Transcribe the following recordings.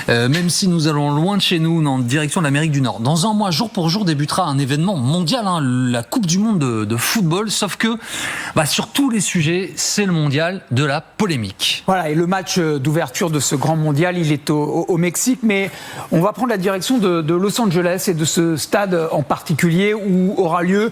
même si nous allons loin de chez nous, en direction de l'Amérique du Nord. Dans un mois, jour pour jour, débutera un événement mondial, la Coupe du Monde de football, sauf que sur tous les sujets, c'est le mondial de la polémique. Voilà, et le match d'ouverture de ce grand mondial, il est au Mexique, mais on va prendre la direction de Los Angeles et de ce stade en particulier où aura lieu,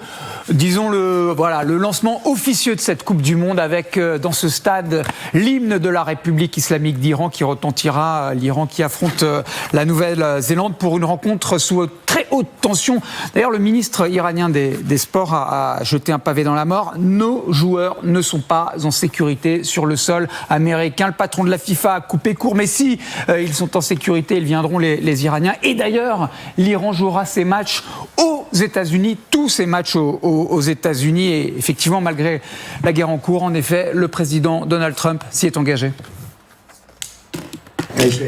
disons, le lancement officieux de cette Coupe du Monde avec dans ce stade l'hymne de la République islamique d'Iran qui retentira, l'Iran qui affronte la Nouvelle-Zélande pour une rencontre sous très haute tension. D'ailleurs, le ministre iranien des Sports a jeté un pavé dans la mort. Nos joueurs ne sont pas en sécurité sur le sol américain. Le patron de la FIFA a coupé court, mais si ils sont en sécurité, ils viendront les Iraniens. Et d'ailleurs, l'Iran jouera ses matchs aux États-Unis, tous ses matchs aux États-Unis. Et effectivement, malgré la guerre en cours, en effet, le président Donald Trump s'y est engagé.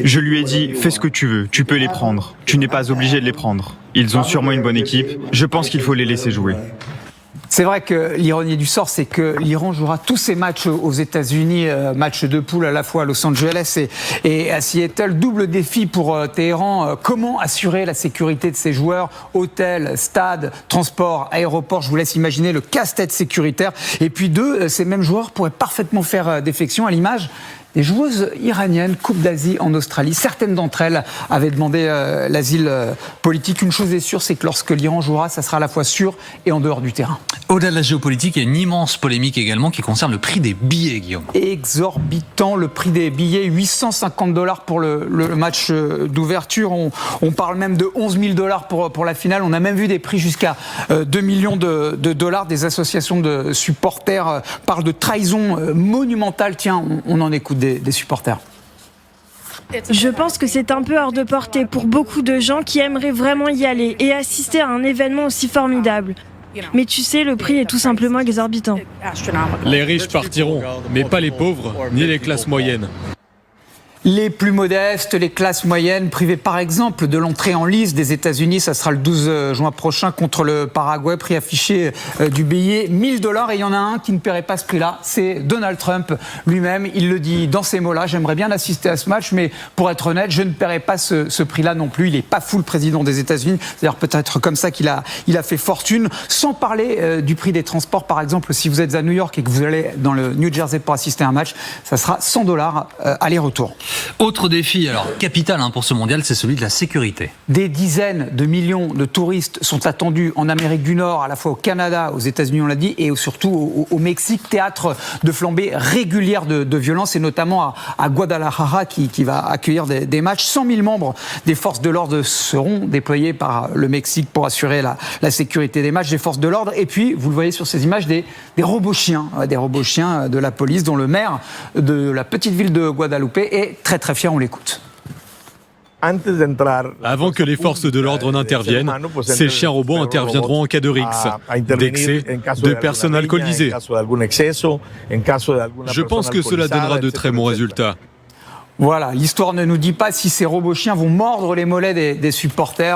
Je lui ai dit, fais ce que tu veux, tu peux les prendre. Tu n'es pas obligé de les prendre. Ils ont sûrement une bonne équipe. Je pense qu'il faut les laisser jouer. C'est vrai que l'ironie du sort, c'est que l'Iran jouera tous ses matchs aux États-Unis, matchs de poule à la fois à Los Angeles et à Seattle. Double défi pour Téhéran. Comment assurer la sécurité de ses joueurs? Hôtel, stade, transport, aéroport. Je vous laisse imaginer le casse-tête sécuritaire. Et puis ces mêmes joueurs pourraient parfaitement faire défection à l'image des joueuses iraniennes, Coupe d'Asie en Australie. Certaines d'entre elles avaient demandé l'asile politique. Une chose est sûre, c'est que lorsque l'Iran jouera, ça sera à la fois sur et en dehors du terrain. Au-delà de la géopolitique, il y a une immense polémique également qui concerne le prix des billets, Guillaume. Exorbitant, le prix des billets, $850 pour le match d'ouverture. On parle même de $11 000 pour la finale. On a même vu des prix jusqu'à 2 millions de dollars. Des associations de supporters parlent de trahison monumentale. Tiens, on en écoute des supporters. Je pense que c'est un peu hors de portée pour beaucoup de gens qui aimeraient vraiment y aller et assister à un événement aussi formidable. Mais tu sais, le prix est tout simplement exorbitant. Les riches partiront, mais pas les pauvres ni les classes moyennes. Les plus modestes, les classes moyennes, privées par exemple de l'entrée en lice des États-Unis, ça sera le 12 juin prochain contre le Paraguay, prix affiché du billet $1000. Et il y en a un qui ne paierait pas ce prix-là, c'est Donald Trump lui-même. Il le dit dans ces mots-là, j'aimerais bien assister à ce match, mais pour être honnête, je ne paierai pas ce prix-là non plus. Il n'est pas fou, le président des États-Unis. C'est d'ailleurs peut-être comme ça qu'il a fait fortune. Sans parler du prix des transports, par exemple, si vous êtes à New York et que vous allez dans le New Jersey pour assister à un match, ça sera $100 aller-retour. Autre défi, capital pour ce mondial, c'est celui de la sécurité. Des dizaines de millions de touristes sont attendus en Amérique du Nord, à la fois au Canada, aux États-Unis, on l'a dit, et surtout au Mexique, théâtre de flambées régulières de violence, et notamment à Guadalajara, qui va accueillir des matchs. 100 000 membres des forces de l'ordre seront déployés par le Mexique pour assurer la sécurité des matchs des forces de l'ordre. Et puis, vous le voyez sur ces images, des robots chiens de la police, dont le maire de la petite ville de Guadalupe est très très fier, on l'écoute. Avant que les forces de l'ordre n'interviennent, ces chiens robots interviendront en cas de rixe, d'excès, de personnes alcoolisées. Je pense que cela donnera de très bons résultats. Voilà, l'histoire ne nous dit pas si ces robots chiens vont mordre les mollets des supporters.